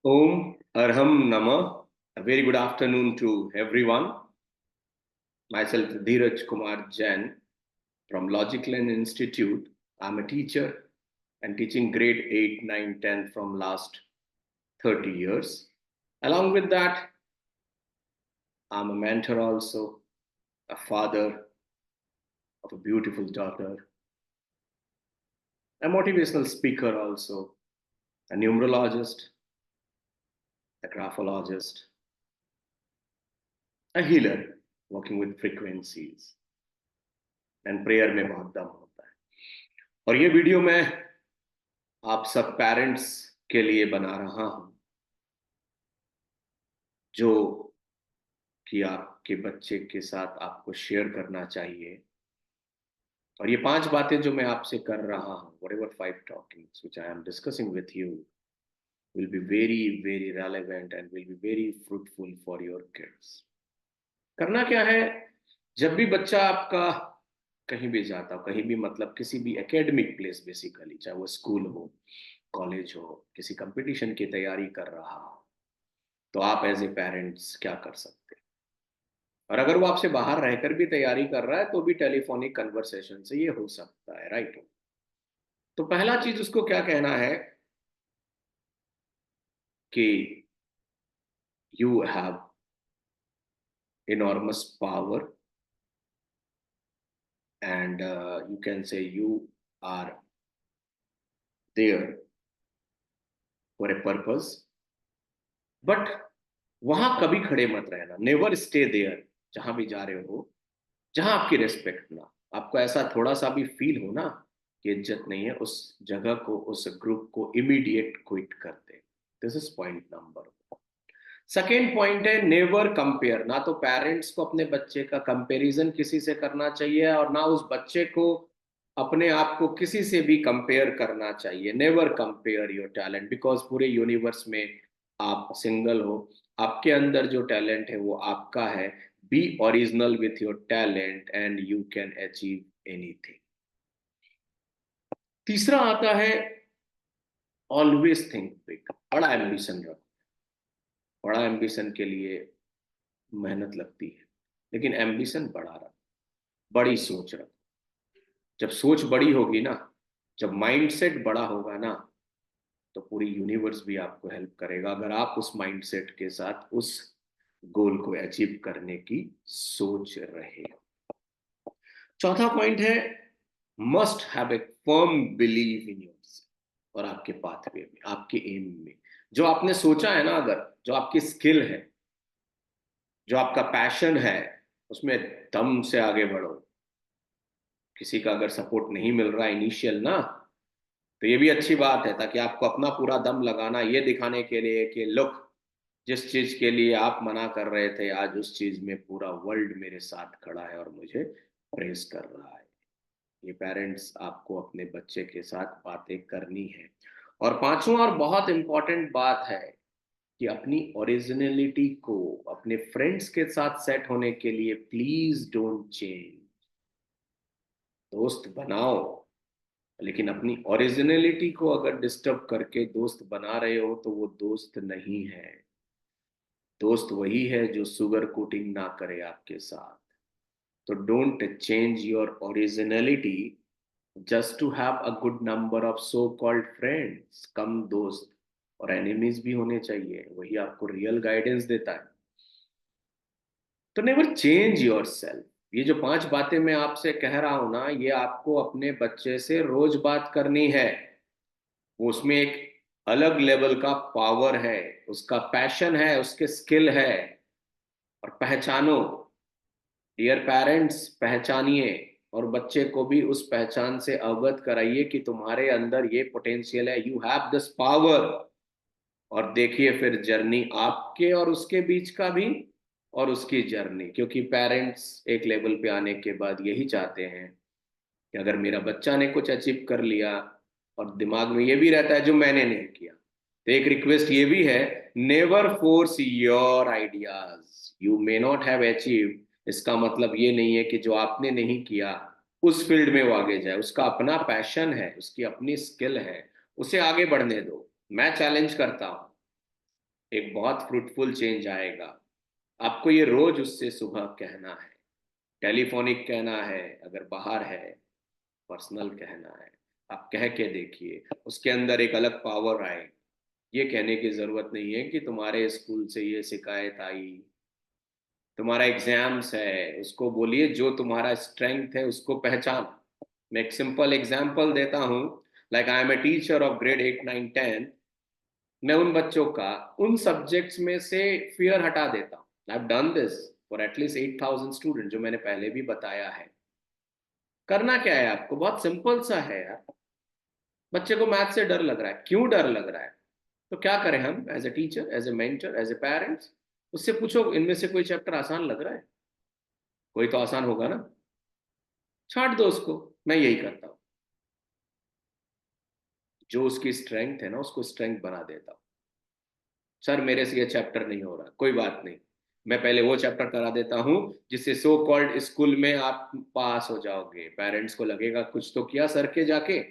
Om Arham Nama. A very good afternoon to everyone. Myself Dheeraj Kumar Jain from Logic Lane Institute. I'm a teacher and teaching grade 8, 9, 10 from last 30 years. Along with that, I'm a mentor also, a father of a beautiful daughter, a motivational speaker also, a numerologist, a graphologist, a healer working with frequencies and prayer में बहुत दम होता है। और ये video मैं आप सब पेरेंट्स के लिए बना रहा हूं जो कि आपके बच्चे के साथ आपको शेयर करना चाहिए। और ये 5 बातें जो मैं आपसे कर रहा हूं, whatever 5 topics which I am discussing with you will be very relevant and will be very fruitful for your kids। करना क्या है, जब भी बच्चा आपका कहीं भी जाता हो, कहीं भी मतलब किसी भी एकेडमिक प्लेस, बेसिकली चाहे वो स्कूल हो, कॉलेज हो, किसी कंपटीशन की तैयारी कर रहा हो, तो आप एज ए पेरेंट्स क्या कर सकते हैं। और अगर वो आपसे बाहर रहकर भी तैयारी कर रहा है तो भी टेलीफोनिक कन्वर्सेशन से ये हो सकता है, राइट। तो पहला चीज उसको क्या कहना है कि you have enormous power and you can say you are there for a purpose, but वहां कभी खड़े मत रहना, नेवर स्टे देयर। जहां भी जा रहे हो, जहां आपकी रेस्पेक्ट ना, आपको ऐसा थोड़ा सा भी फील हो ना कि इज्जत नहीं है, उस जगह को, उस ग्रुप को इमीडिएट क्विट कर दे। This is point number. Second point है नेवर कंपेयर। ना तो पेरेंट्स को अपने बच्चे का कंपैरिजन किसी से करना चाहिए और ना उस बच्चे को अपने आप को किसी से भी कंपेयर करना चाहिए। Never compare your talent, because पूरे यूनिवर्स में आप सिंगल हो, आपके अंदर जो टैलेंट है वो आपका है। B original with your talent and you can achieve anything. तीसरा आता है ऑलवेज थिंक बिग। बड़ा एम्बिशन रखो। बड़ा एम्बिशन के लिए मेहनत लगती है, लेकिन एम्बिशन बड़ा रखो, बड़ी सोच रखो। जब सोच बड़ी होगी ना, जब माइंडसेट बड़ा होगा ना, तो पूरी यूनिवर्स भी आपको हेल्प करेगा, अगर आप उस माइंडसेट के साथ उस गोल को अचीव करने की सोच रहे हो। चौथा पॉइंट है must have a firm believe in yourself और आपके पाथवे में, आपके एम में। जो आपने सोचा है ना, अगर जो आपकी स्किल है, जो आपका पैशन है, उसमें दम से आगे बढ़ो। किसी का अगर सपोर्ट नहीं मिल रहा इनिशियल ना, तो ये भी अच्छी बात है, ताकि आपको अपना पूरा दम लगाना, ये दिखाने के लिए कि लुक, जिस चीज के लिए आप मना कर रहे थे, आज उस चीज में पूरा वर्ल्ड मेरे साथ खड़ा है और मुझे प्रेस कर रहा है। ये पेरेंट्स आपको अपने बच्चे के साथ बातें करनी है। और पांचवा और बहुत इंपॉर्टेंट बात है कि अपनी ओरिजिनलिटी को अपने फ्रेंड्स के साथ सेट होने के लिए प्लीज डोंट चेंज। दोस्त बनाओ, लेकिन अपनी ओरिजिनलिटी को अगर डिस्टर्ब करके दोस्त बना रहे हो तो वो दोस्त नहीं है। दोस्त वही है जो सुगर कोटिंग ना करे आपके साथ। तो don't change your originality just to have a good number of so called friends. कम दोस्त और एनिमीज भी होने चाहिए, वही आपको रियल गाइडेंस देता है। तो नेवर चेंज योर सेल्फ। ये जो 5 बातें मैं आपसे कह रहा हूं ना, ये आपको अपने बच्चे से रोज बात करनी है। वो उसमें एक अलग लेवल का पावर है, उसका पैशन है, उसके स्किल है। और पहचानो, डियर पेरेंट्स, पहचानिए और बच्चे को भी उस पहचान से अवगत कराइए कि तुम्हारे अंदर ये पोटेंशियल है, यू हैव दिस पावर। और देखिए फिर जर्नी आपके और उसके बीच का भी, और उसकी जर्नी। क्योंकि पेरेंट्स एक लेवल पे आने के बाद यही चाहते हैं कि अगर मेरा बच्चा ने कुछ अचीव कर लिया, और दिमाग में ये भी रहता है जो मैंने नहीं किया, तो एक रिक्वेस्ट ये भी है, never force your ideas. You may not have achieve, इसका मतलब ये नहीं है कि जो आपने नहीं किया उस फील्ड में वो आगे जाए। उसका अपना पैशन है, उसकी अपनी स्किल है, उसे आगे बढ़ने दो। मैं चैलेंज करता हूं एक बहुत फ्रूटफुल चेंज आएगा। आपको ये रोज उससे सुबह कहना है, टेलीफोनिक कहना है, अगर बाहर है पर्सनल कहना है, आप कह के देखिए, उसके अंदर एक अलग पावर आए। ये कहने की जरूरत नहीं है कि तुम्हारे स्कूल से ये शिकायत आई, तुम्हारा एग्जाम्स है, उसको बोलिए जो तुम्हारा स्ट्रेंथ है उसको पहचान। मैं एक सिंपल एग्जांपल देता हूँ, like I am a teacher of grade 8 9 10। मैं उन बच्चों का उन सब्जेक्ट्स में से फियर हटा देता हूँ। I have done this for at least 8,000 student, जो मैंने पहले भी बताया है। करना क्या है आपको, बहुत सिंपल सा है यार। बच्चे को मैथ से डर लग रहा है, क्यों डर लग रहा है? तो क्या करें हम as a teacher, as a mentor, as a parents? उससे पूछो इनमें से कोई चैप्टर आसान लग रहा है? कोई तो आसान होगा ना, छांट दो उसको। मैं यही करता हूँ, जो उसकी स्ट्रेंथ है ना उसको स्ट्रेंथ बना देता हूँ। सर मेरे से ये चैप्टर नहीं हो रहा, कोई बात नहीं, मैं पहले वो चैप्टर करा देता हूँ जिससे सो कॉल्ड स्कूल में आप पास हो जाओगे, पेरेंट्स को लगेगा कुछ तो किया सर के जाके।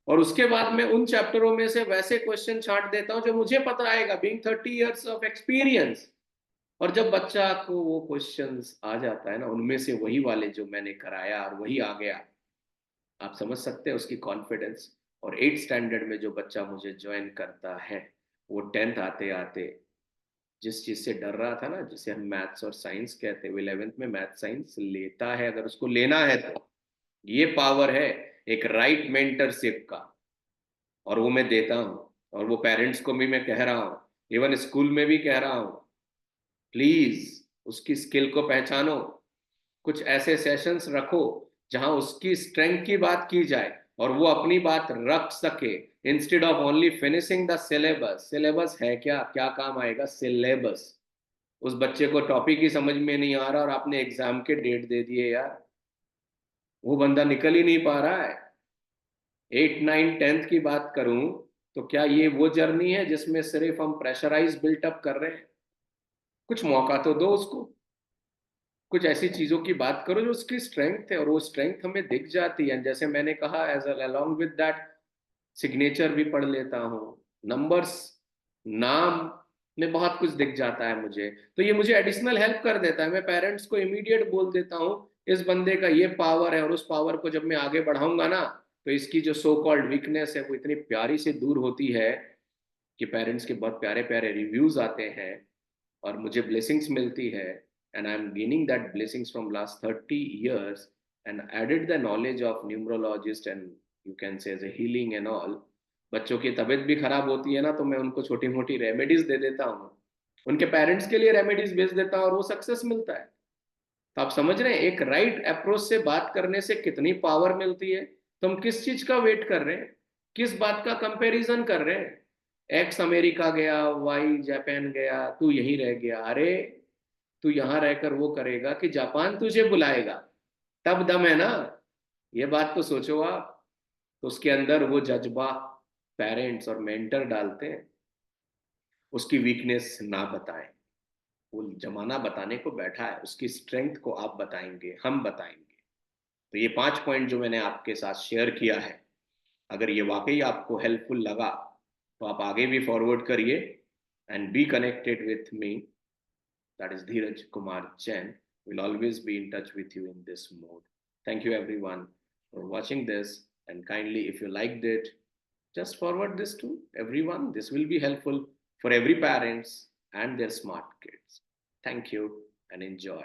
और उसके बाद मैं उन चैप्टरों में से वैसे क्वेश्चन छांट देता हूँ जो मुझे पता आएगा, बीइंग 30 years ऑफ एक्सपीरियंस। और जब बच्चा को वो क्वेश्चंस आ जाता है ना, उनमें से वही वाले जो मैंने कराया और वही आ गया, आप समझ सकते हैं उसकी कॉन्फिडेंस। और 8 स्टैंडर्ड में जो बच्चा मुझे ज्वाइन करता है, वो 10th आते आते जिस चीज से डर रहा था ना, जिसे हम मैथ्स और साइंस कहते हैं, वो 11th में मैथ साइंस लेता है, अगर उसको लेना है तो। ये पावर है एक राइट मेंटरशिप का, और वो मैं देता हूँ। और वो पेरेंट्स को भी मैं कह रहा हूँ, इवन स्कूल में भी कह रहा हूँ, प्लीज उसकी स्किल को पहचानो। कुछ ऐसे सेशंस रखो जहां उसकी स्ट्रेंथ की बात की जाए और वो अपनी बात रख सके, instead of only finishing the syllabus. Syllabus है क्या, क्या काम आएगा सिलेबस? उस बच्चे को टॉपिक ही समझ में नहीं आ रहा और आपने एग्जाम के डेट दे दिए यार, वो बंदा निकल ही नहीं पा रहा है। 8 9 10th की बात करूं तो क्या ये वो जर्नी है जिसमें सिर्फ हम प्रेशराइज बिल्टअप कर रहे हैं? कुछ मौका तो दो उसको, कुछ ऐसी चीजों की बात करो जो उसकी स्ट्रेंथ है, और वो स्ट्रेंथ हमें दिख जाती है। जैसे मैंने कहा, as along with that signature भी पढ़ लेता हूँ, नंबर्स, नाम में बहुत कुछ दिख जाता है मुझे। तो ये मुझे एडिशनल हेल्प कर देता है। मैं पेरेंट्स को इमीडिएट बोल देता हूँ इस बंदे का ये पावर है, और उस पावर को जब मैं आगे बढ़ाऊंगा ना, तो इसकी जो सो कॉल्ड वीकनेस है वो इतनी प्यारी से दूर होती है कि पेरेंट्स के बहुत प्यारे प्यारे रिव्यूज आते हैं और मुझे ब्लेसिंग्स मिलती है। And I am gaining that blessings from last 30 years, and added the knowledge of numerologist and you can say as a healing and all. बच्चों की तबीयत भी खराब होती है ना, तो मैं उनको छोटी मोटी रेमेडीज दे देता हूँ, उनके पेरेंट्स के लिए रेमेडीज भेज देता हूँ और वो सक्सेस मिलता है। तो आप समझ रहे हैं एक राइट अप्रोच से बात करने से कितनी पावर मिलती है। तो हम किस चीज का वेट कर रहे हैं, किस बात का कंपैरिजन कर रहे हैं? एक्स अमेरिका गया, वाई जापान गया, तू यहीं रह गया। अरे तू यहां रहकर वो करेगा कि जापान तुझे बुलाएगा, तब दम है ना। ये बात तो सोचो आप। तो उसके अंदर वो जज्बा पेरेंट्स और मेंटर डालते हैं, उसकी वीकनेस ना बताएं। वो जमाना बताने को बैठा है, उसकी स्ट्रेंथ को आप बताएंगे, हम बताएंगे। तो ये 5 पॉइंट जो मैंने आपके साथ शेयर किया है, अगर ये वाकई आपको हेल्पफुल लगा तो आप आगे भी फॉरवर्ड करिए। And be connected with me, that is Dheeraj Kumar Jain. Will always be in touch with you in this mode. Thank you everyone for watching this, and kindly if you liked it, just forward this to everyone. This will be helpful for every parents and their smart kids. Thank you and enjoy.